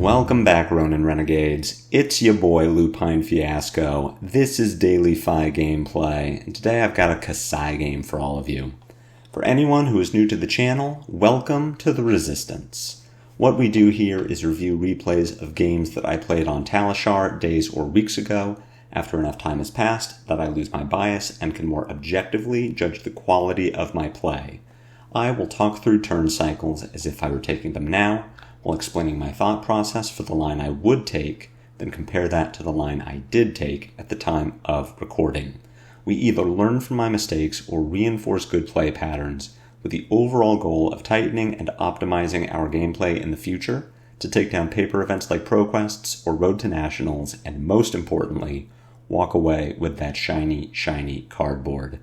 Welcome back, Ronin Renegades. It's your boy, Lupine Fiasco. This is Daily FaB Gameplay, and today I've got a Kassai game for all of you. For anyone who is new to the channel, welcome to the Resistance. What we do here is review replays of games that I played on Talishar days or weeks ago, after enough time has passed that I lose my bias and can more objectively judge the quality of my play. I will talk through turn cycles as if I were taking them now, while explaining my thought process for the line I would take, then compare that to the line I did take at the time of recording. We either learn from my mistakes or reinforce good play patterns with the overall goal of tightening and optimizing our gameplay in the future to take down paper events like ProQuests or Road to Nationals, and most importantly, walk away with that shiny cardboard.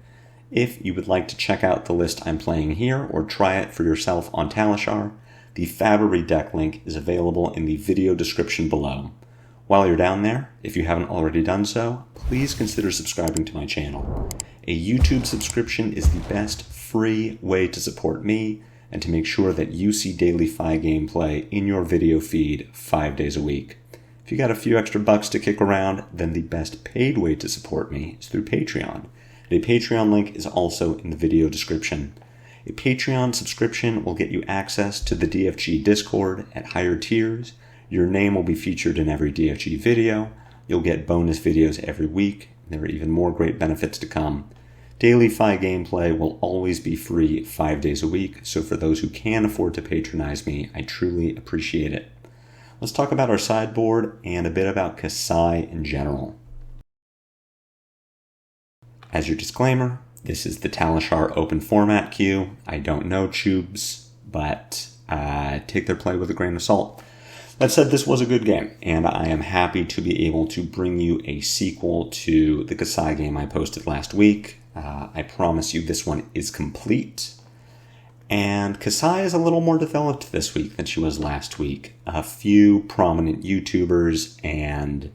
If you would like to check out the list I'm playing here or try it for yourself on Talishar, the FaB deck link is available in the video description below. While you're down there, if you haven't already done so, please consider subscribing to my channel. A YouTube subscription is the best free way to support me and to make sure that you see daily FaB gameplay in your video feed 5 days a week. If you got a few extra bucks to kick around, then the best paid way to support me is through Patreon. A Patreon link is also in the video description. A Patreon subscription will get you access to the DFG Discord at higher tiers. Your name will be featured in every DFG video. You'll get bonus videos every week. There are even more great benefits to come. Daily FaB gameplay will always be free 5 days a week, so for those who can afford to patronize me, I truly appreciate it. Let's talk about our sideboard and a bit about Kassai in general. As your disclaimer, this is the Talishar open format queue. I don't know tubes, but take their play with a grain of salt. That said, this was a good game, and I am happy to be able to bring you a sequel to the Kassai game I posted last week. I promise you this one is complete. And Kassai is a little more developed this week than she was last week. A few prominent YouTubers and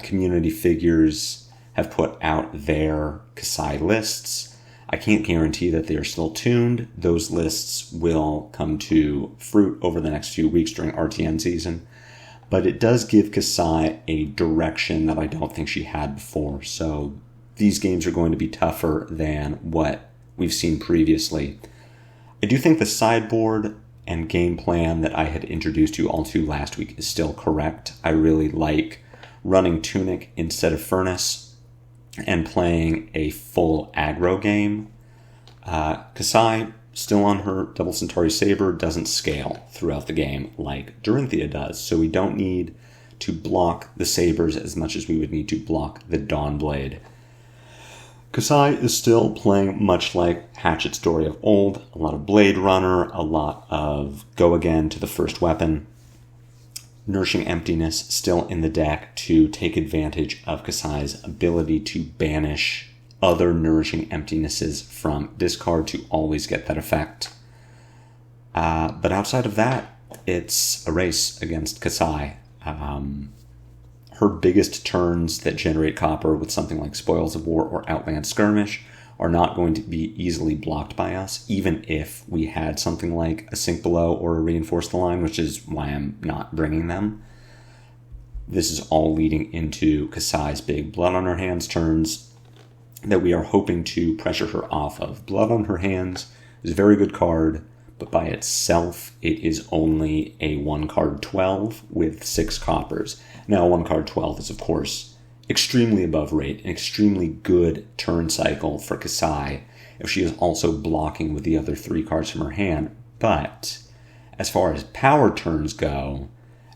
community figures have put out their Kassai lists. I can't guarantee that they are still tuned. Those lists will come to fruit over the next few weeks during RTN season. But it does give Kassai a direction that I don't think she had before. So these games are going to be tougher than what we've seen previously. I do think the sideboard and game plan that I had introduced you all to last week is still correct. I really like running Tunic instead of Furnace and playing a full aggro game. Kassai, still on her Double Centauri Saber, doesn't scale throughout the game like Dorinthia does, so we don't need to block the Sabers as much as we would need to block the Dawnblade. Kassai is still playing much like Hatchet's Story of old, a lot of Blade Runner, a lot of go again to the first weapon. Nourishing Emptiness still in the deck to take advantage of Kassai's ability to banish other Nourishing Emptinesses from discard to always get that effect. But outside of that, it's a race against Kassai. Her biggest turns that generate copper with something like Spoils of War or Outland Skirmish are not going to be easily blocked by us, even if we had something like a Sink Below or a Reinforce the Line, which is why I'm not bringing them. This is all leading into Kassai's big Blood on Her Hands turns that we are hoping to pressure her off of. Blood on Her Hands is a very good card, but by itself, it is only a 1-card 12 with 6 coppers. Now, 1-card 12 is, of course, extremely above rate, an extremely good turn cycle for Kassai if she is also blocking with the other 3 cards from her hand. But as far as power turns go,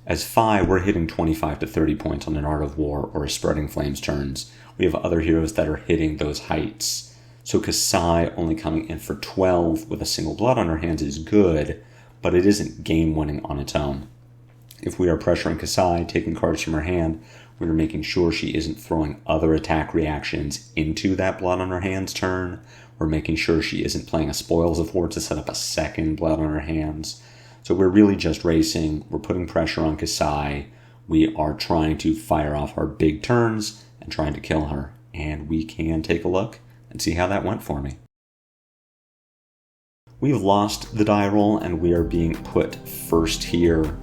as FaB, we're hitting 25 to 30 points on an Art of War or a Spreading Flames turns. We have other heroes that are hitting those heights. So Kassai only coming in for 12 with a single Blood on her hands is good, but it isn't game-winning on its own. If we are pressuring Kassai, taking cards from her hand, we are making sure she isn't throwing other attack reactions into that Blood on her hands turn. We're making sure she isn't playing a Spoils of War to set up a second Blood on her hands. So we're really just racing. We're putting pressure on Kassai. We are trying to fire off our big turns and trying to kill her. And we can take a look and see how that went for me. We've lost the die roll and we are being put first here.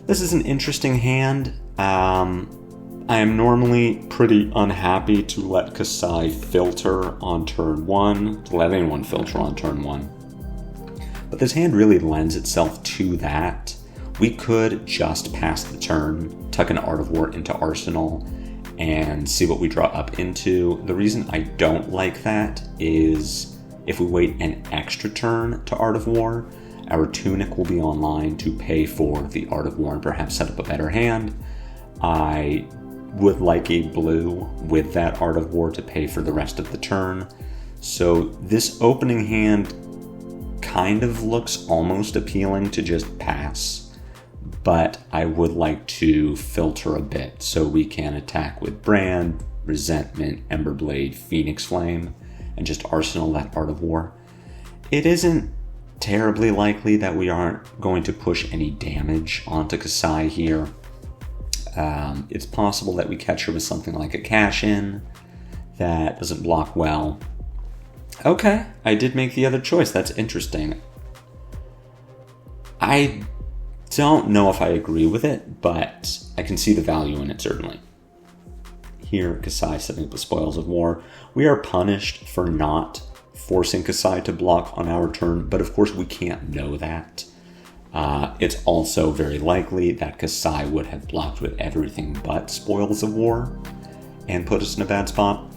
This is an interesting hand. I am normally pretty unhappy to let Kassai filter on turn 1, to let anyone filter on turn 1. But this hand really lends itself to that. We could just pass the turn, tuck an Art of War into Arsenal, and see what we draw up into. The reason I don't like that is if we wait an extra turn to Art of War, our Tunic will be online to pay for the Art of War and perhaps set up a better hand. I would like a blue with that Art of War to pay for the rest of the turn. So this opening hand kind of looks almost appealing to just pass, but I would like to filter a bit so we can attack with Brand, Resentment, Emberblade, Phoenix Flame, and just arsenal that Art of War. It isn't terribly likely that we aren't going to push any damage onto Kassai here. It's possible that we catch her with something like a cash-in that doesn't block well. Okay, I did make the other choice. That's interesting. I don't know if I agree with it, but I can see the value in it, certainly. Here, Kassai setting up the Spoils of War. We are punished for not forcing Kassai to block on our turn, but of course we can't know that. It's also very likely that Kassai would have blocked with everything but Spoils of War and put us in a bad spot.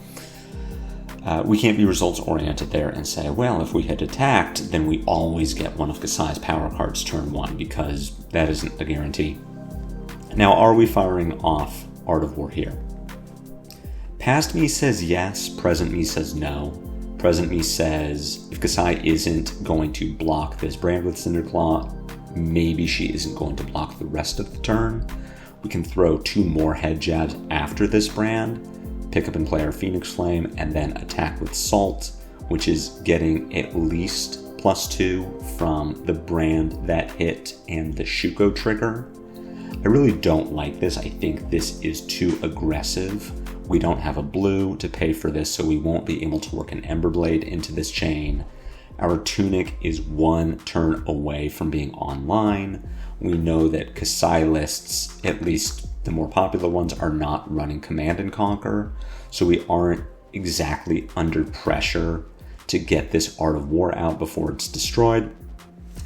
We can't be results-oriented there and say, well, if we had attacked, then we always get one of Kassai's power cards turn 1, because that isn't a guarantee. Now, are we firing off Art of War here? Past me says yes, present me says no. Present me says if Kassai isn't going to block this Brand with Cinderclaw, maybe she isn't going to block the rest of the turn. We can throw 2 more head jabs after this Brand, pick up and play our Phoenix Flame, and then attack with Salt, which is getting at least +2 from the Brand that hit and the Shuko trigger. I really don't like this. I think this is too aggressive. We don't have a blue to pay for this, so we won't be able to work an Emberblade into this chain. Our Tunic is 1 turn away from being online. We know that Kassai lists, at least the more popular ones, are not running Command and Conquer, so we aren't exactly under pressure to get this Art of War out before it's destroyed.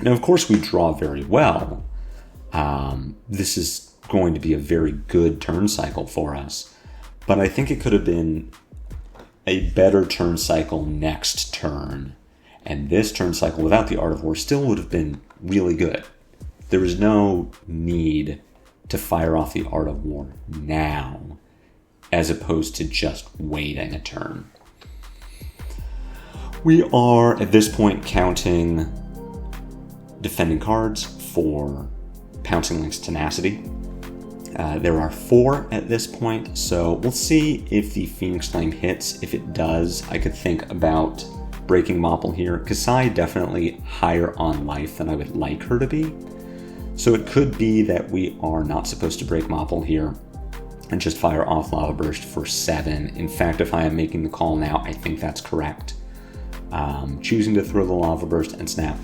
Now, of course, we draw very well. This is going to be a very good turn cycle for us, but I think it could have been a better turn cycle next turn, and this turn cycle without the Art of War still would have been really good. There was no need to fire off the Art of War now, as opposed to just waiting a turn. We are, at this point, counting defending cards for Pouncing Link's Tenacity. There are 4 at this point, so we'll see if the Phoenix Flame hits. If it does, I could think about breaking Mopple here. Kassai definitely higher on life than I would like her to be. So it could be that we are not supposed to break Mopple here and just fire off Lava Burst for 7. In fact, if I am making the call now, I think that's correct. Choosing to throw the Lava Burst and snap.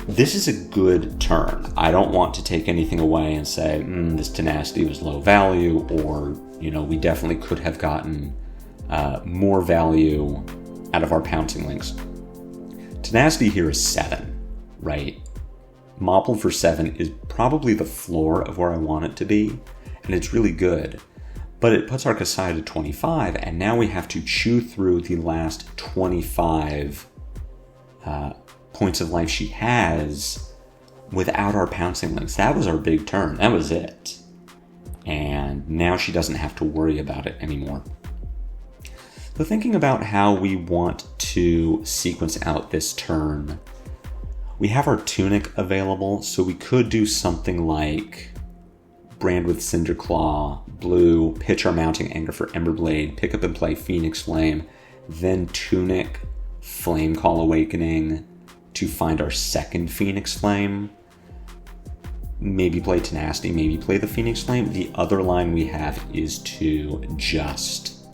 This is a good turn. I don't want to take anything away and say, this Tenacity was low value, or, we definitely could have gotten more value out of our Pouncing Links. Tenacity here is 7, right? Mopple for 7 is probably the floor of where I want it to be, and it's really good. But it puts our Kassai to 25, and now we have to chew through the last 25 points of life she has without our Pouncing Links. That was our big turn. That was it. And now she doesn't have to worry about it anymore. So thinking about how we want to sequence out this turn, we have our Tunic available, so we could do something like Brand with Cinderclaw, blue, pitch our Mounting Anger for Emberblade, pick up and play Phoenix Flame, then Tunic, Flame Call Awakening to find our second Phoenix Flame. Maybe play Tenacity, maybe play the Phoenix Flame. The other line we have is to just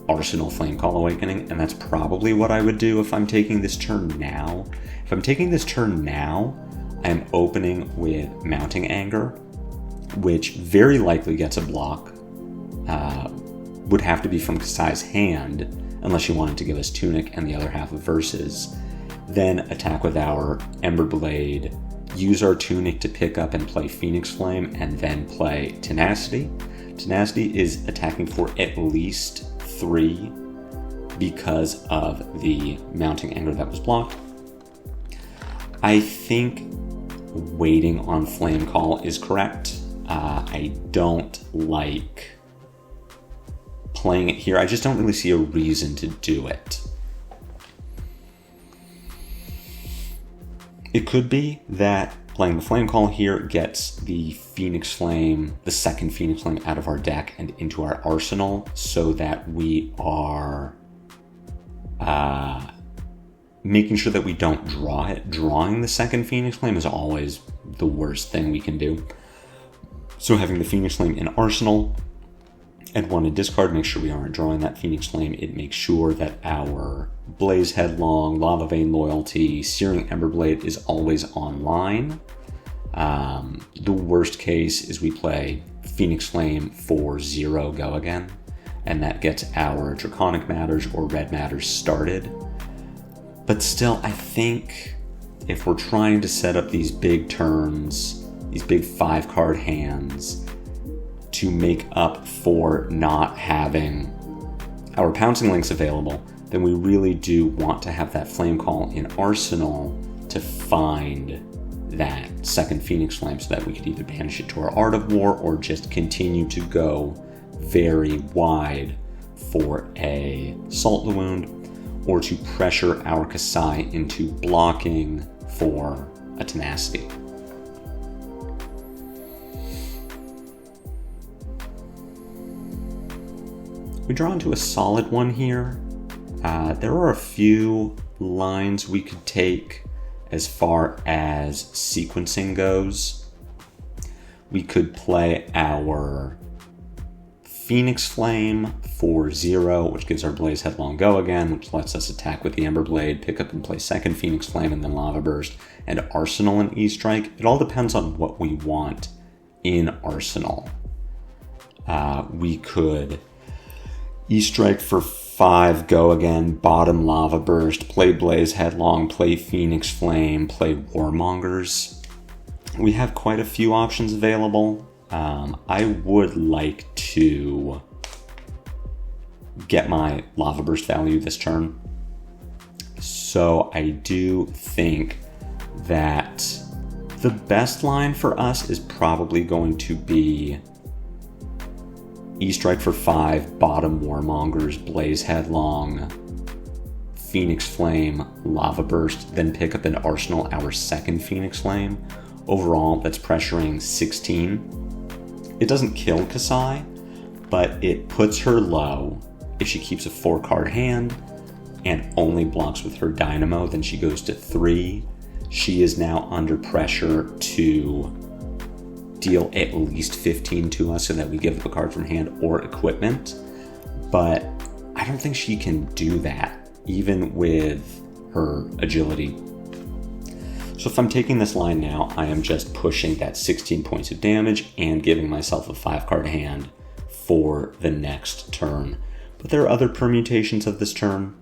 Arsenal Flame Call Awakening, and that's probably what I would do if I'm taking this turn now. If I'm taking this turn now, I am opening with Mounting Anger, which very likely gets a block. Would have to be from Kassai's hand, unless she wanted to give us Tunic and the other half of Versus. Then attack with our Ember Blade, use our Tunic to pick up and play Phoenix Flame, and then play Tenacity. Tenacity is attacking for at least 3 because of the Mounting Anger that was blocked. I think waiting on Flame Call is correct. I don't like playing it here. I just don't really see a reason to do it. It could be that playing the Flame Call here gets the Phoenix Flame, the second Phoenix Flame out of our deck and into our arsenal, so that we are making sure that we don't draw it. Drawing the second Phoenix Flame is always the worst thing we can do. So having the Phoenix Flame in arsenal and one to discard, make sure we aren't drawing that Phoenix Flame. It makes sure that our Blaze Headlong, Lava Vein Loyalty, Searing Emberblade is always online. The worst case is we play Phoenix Flame for 0 Go Again, and that gets our Draconic Matters or Red Matters started. But still, I think if we're trying to set up these big turns, these big 5-card hands, to make up for not having our Pouncing Links available, then we really do want to have that Flame Call in arsenal to find that second Phoenix Flame so that we could either banish it to our Art of War or just continue to go very wide for a Salt the Wound, or to pressure our Kassai into blocking for a Tenacity. We draw into a solid one here. There are a few lines we could take as far as sequencing goes. We could play our Phoenix Flame for 0, which gives our Blaze Headlong Go Again, which lets us attack with the Ember Blade, pick up and play second Phoenix Flame, and then Lava Burst, and Arsenal and E-Strike. It all depends on what we want in Arsenal. We could E-Strike for 5, Go Again, bottom Lava Burst, play Blaze Headlong, play Phoenix Flame, play Warmongers. We have quite a few options available. I would like to get my Lava Burst value this turn. So I do think that the best line for us is probably going to be E-Strike for 5, bottom Warmongers, Blaze Headlong, Phoenix Flame, Lava Burst, then pick up an arsenal our second Phoenix Flame. Overall, that's pressuring 16. It doesn't kill Kassai, but it puts her low. If she keeps a 4-card hand and only blocks with her Dynamo, then she goes to 3. She is now under pressure to deal at least 15 to us so that we give up a card from hand or equipment. But I don't think she can do that, even with her agility. So if I'm taking this line now, I am just pushing that 16 points of damage and giving myself a 5-card hand for the next turn. But there are other permutations of this turn.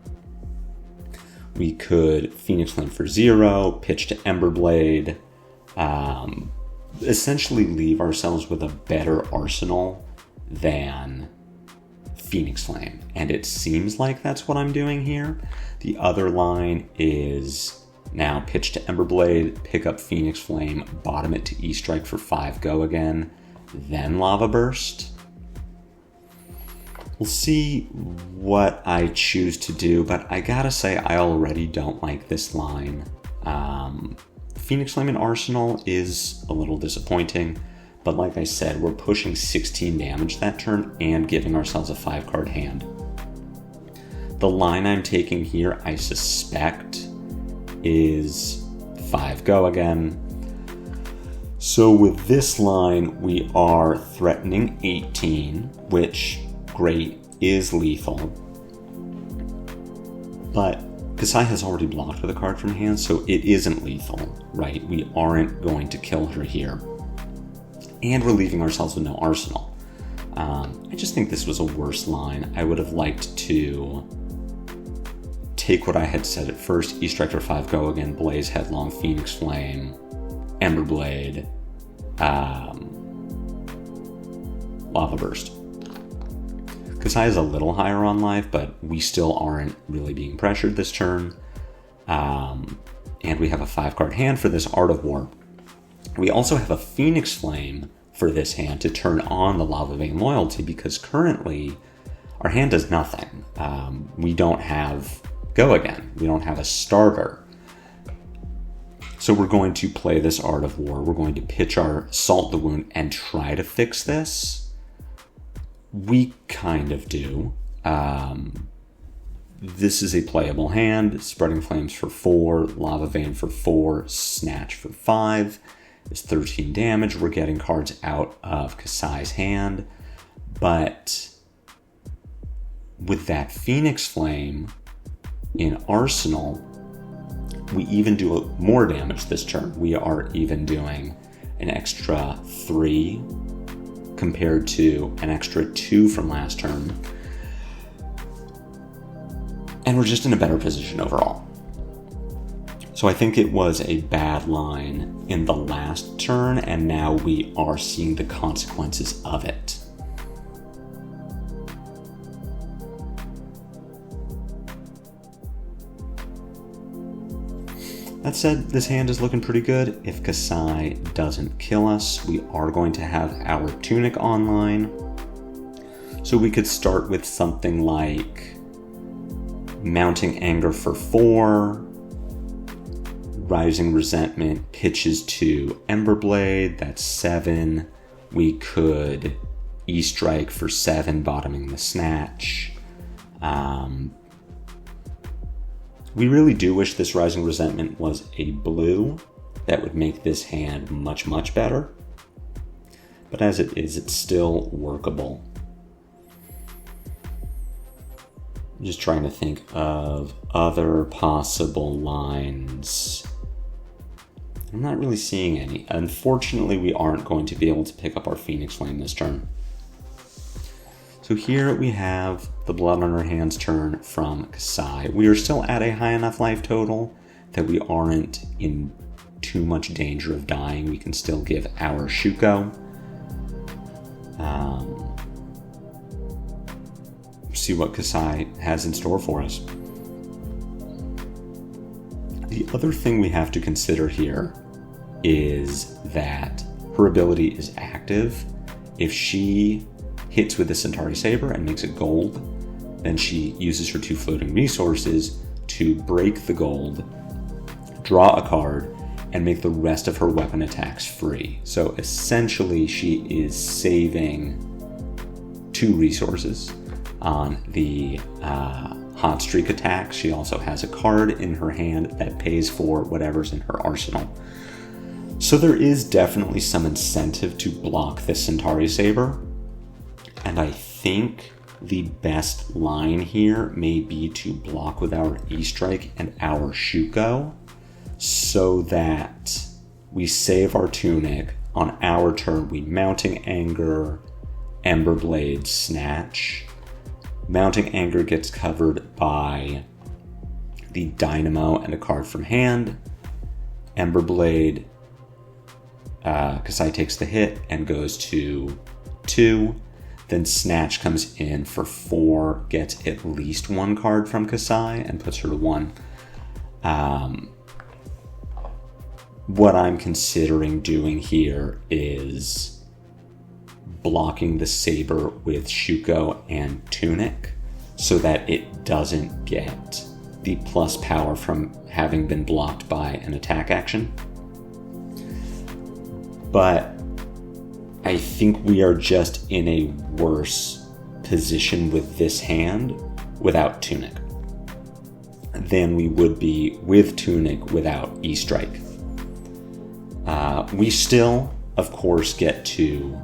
We could Phoenix Flame for 0, pitch to Ember Blade, essentially leave ourselves with a better arsenal than Phoenix Flame. And it seems like that's what I'm doing here. The other line is now pitch to Ember Blade, pick up Phoenix Flame, bottom it to E-Strike for 5, Go Again, then Lava Burst. We'll see what I choose to do, but I gotta say I already don't like this line. Phoenix Flame in Arsenal is a little disappointing, but like I said, we're pushing 16 damage that turn and giving ourselves a 5-card hand. The line I'm taking here, I suspect, is 5, Go Again. So with this line, we are threatening 18, which, great, is lethal. But Kassai has already blocked with a card from hand, so it isn't lethal, right? We aren't going to kill her here. And we're leaving ourselves with no arsenal. I just think this was a worse line. I would have liked to take what I had said at first, E-Strike for 5, go again, Blaze, Headlong, Phoenix Flame, Emberblade, Lava Burst. Kassai is a little higher on life, but we still aren't really being pressured this turn. And we have a 5-card hand for this Art of War. We also have a Phoenix Flame for this hand to turn on the Lava Vein Loyalty, because currently our hand does nothing. We don't have Go Again. We don't have a starter. So we're going to play this Art of War. We're going to pitch our Salt the Wound and try to fix this. We kind of do. This is a playable hand. Spreading Flames for 4, Lava Vein for 4, Snatch for 5. It's 13 damage. We're getting cards out of Kassai's hand. But with that Phoenix Flame in Arsenal, we even do more damage this turn. We are even doing an extra 3 compared to an extra 2 from last turn. And we're just in a better position overall. So I think it was a bad line in the last turn, and now we are seeing the consequences of it. That said, this hand is looking pretty good. If Kassai doesn't kill us, we are going to have our Tunic online. So we could start with something like Mounting Anger for 4, Rising Resentment pitches to Emberblade, that's 7. We could E-Strike for 7, bottoming the Snatch. We really do wish this Rising Resentment was a blue. That would make this hand much, much better. But as it is, it's still workable. I'm just trying to think of other possible lines. I'm not really seeing any. Unfortunately, we aren't going to be able to pick up our Phoenix Flame this turn. So here we have the Blood on our Hands turn from Kassai. We are still at a high enough life total that we aren't in too much danger of dying. We can still give our Shuko. See what Kassai has in store for us. The other thing we have to consider here is that her ability is active. If she hits with the Centauri Saber and makes it gold, then she uses her 2 floating resources to break the gold, draw a card, and make the rest of her weapon attacks free. So essentially she is saving 2 resources on the Hot Streak attacks. She also has a card in her hand that pays for whatever's in her arsenal. So there is definitely some incentive to block the Centauri Saber. And I think the best line here may be to block with our E-Strike and our Shuko so that we save our Tunic. On our turn, we Mounting Anger, Emberblade, Snatch. Mounting Anger gets covered by the Dynamo and a card from hand. Emberblade, Kassai takes the hit and goes to 2. Then Snatch comes in for 4, gets at least 1 card from Kassai and puts her to 1. What I'm considering doing here is blocking the Saber with Shuko and Tunic so that it doesn't get the plus power from having been blocked by an attack action. But I think we are just in a worse position with this hand without Tunic than we would be with Tunic without E-Strike. We still, of course, get to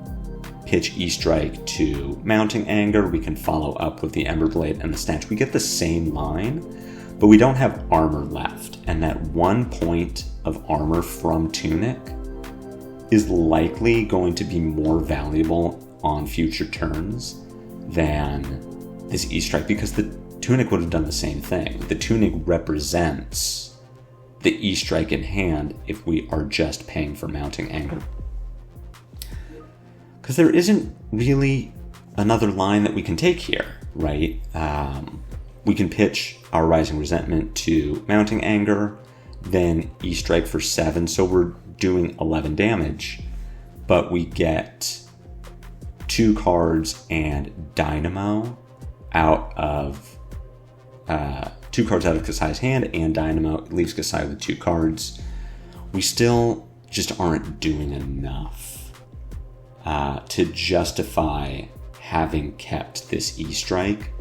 pitch E-Strike to Mounting Anger. We can follow up with the Emberblade and the Snatch. We get the same line, but we don't have armor left, and that 1 point of armor from Tunic is likely going to be more valuable on future turns than this E-Strike, because the Tunic would have done the same thing. The Tunic represents the E-Strike in hand if we are just paying for Mounting Anger. Because there isn't really another line that we can take here, right? We can pitch our Rising Resentment to Mounting Anger, then E-Strike for 7, so we're doing 11 damage, but we get 2 cards and Dynamo out of 2 cards out of Kassai's hand, and Dynamo leaves Kassai with 2 cards. We still just aren't doing enough to justify having kept this E-Strike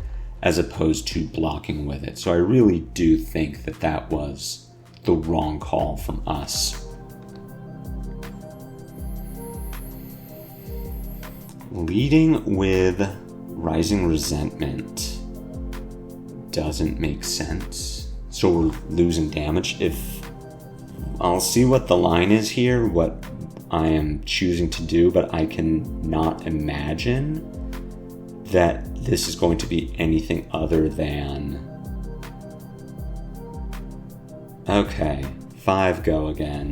as opposed to blocking with it. So I really do think that that was the wrong call from us. Leading with Rising Resentment doesn't make sense. So we're losing damage. I'll see what the line is here, what I am choosing to do, but I can not imagine that this is going to be anything other than... Okay, 5 go again.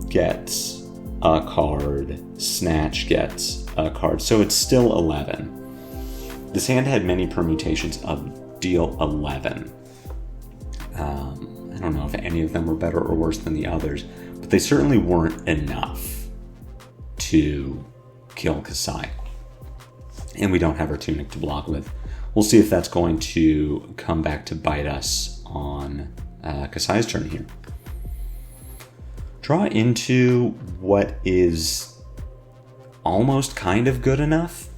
Gets a card. Snatch gets a card. So it's still 11. This hand had many permutations of deal 11. I don't know if any of them were better or worse than the others, but they certainly weren't enough to kill Kassai. And we don't have our Tunic to block with. We'll see if that's going to come back to bite us on Kassai's turn here. Draw into what is almost kind of good enough.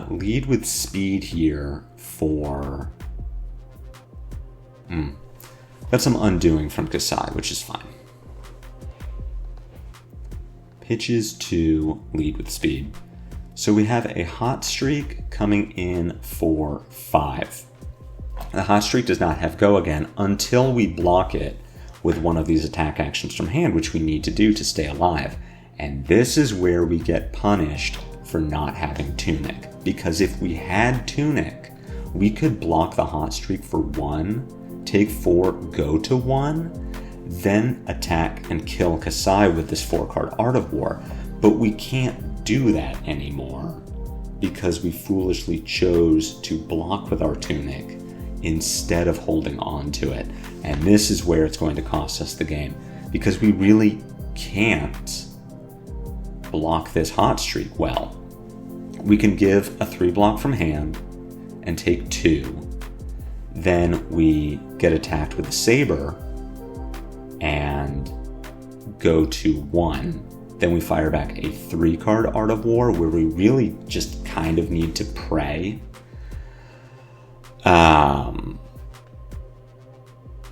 Lead with speed here for... Got some undoing from Kassai, which is fine. Pitches to lead with speed. So we have a hot streak coming in for 5. The hot streak does not have go again until we block it with one of these attack actions from hand, which we need to do to stay alive. And this is where we get punished for not having Tunic. Because if we had Tunic, we could block the hot streak for 1, take 4, go to 1, then attack and kill Kassai with this 4-card Art of War. But we can't do that anymore because we foolishly chose to block with our Tunic instead of holding on to it. And this is where it's going to cost us the game, because we really can't block this hot streak well. We can give a 3-block from hand and take 2. Then we get attacked with a Saber and go to 1. Then we fire back a 3-card Art of War, where we really just kind of need to pray.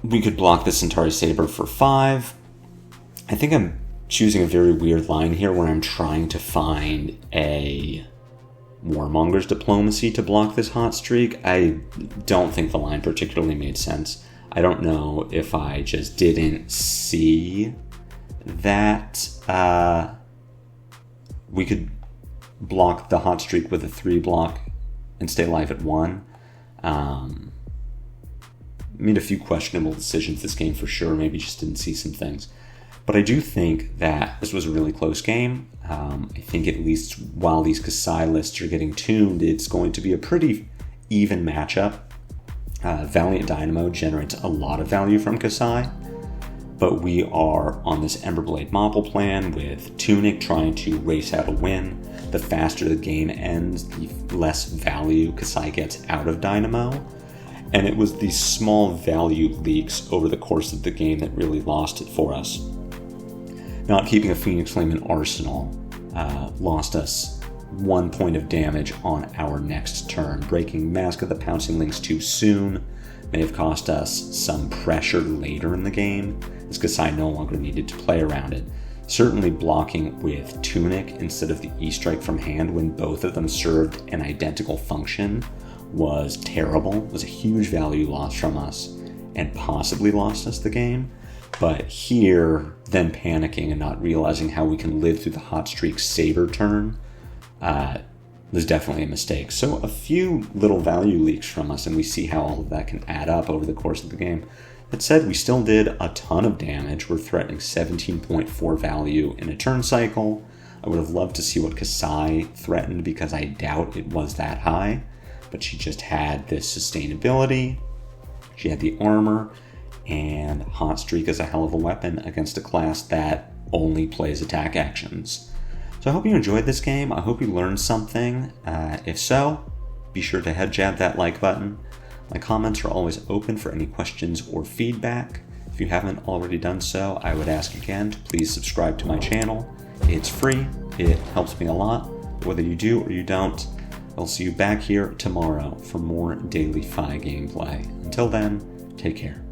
We could block the Centauri Saber for 5. I think I'm choosing a very weird line here where I'm trying to find a Warmonger's Diplomacy to block this hot streak. I don't think the line particularly made sense. I don't know if I just didn't see that we could block the hot streak with a 3-block and stay alive at 1. Made a few questionable decisions this game for sure, maybe just didn't see some things. But I do think that this was a really close game. I think at least while these Kassai lists are getting tuned, it's going to be a pretty even matchup. Valiant Dynamo generates a lot of value from Kassai, but we are on this Emberblade Mopple plan with Tunic trying to race out a win. The faster the game ends, the less value Kassai gets out of Dynamo. And it was these small value leaks over the course of the game that really lost it for us. Not keeping a Phoenix Flame in Arsenal lost us 1 point of damage on our next turn. Breaking Mask of the Pouncing Lynx too soon may have cost us some pressure later in the game, as Kassai no longer needed to play around it. Certainly blocking with Tunic instead of the E-Strike from hand when both of them served an identical function was terrible, was a huge value loss from us, and possibly lost us the game. But here, them panicking and not realizing how we can live through the hot streak saber turn was definitely a mistake. So a few little value leaks from us, and we see how all of that can add up over the course of the game. That said, we still did a ton of damage. We're threatening 17.4 value in a turn cycle. I would have loved to see what Kassai threatened, because I doubt it was that high. But she just had this sustainability. She had the armor, and Hot Streak is a hell of a weapon against a class that only plays attack actions. So I hope you enjoyed this game. I hope you learned something. If so, be sure to head jab that like button. My comments are always open for any questions or feedback. If you haven't already done so, I would ask again to please subscribe to my channel. It's free. It helps me a lot. Whether you do or you don't, I'll see you back here tomorrow for more daily FaB gameplay. Until then, take care.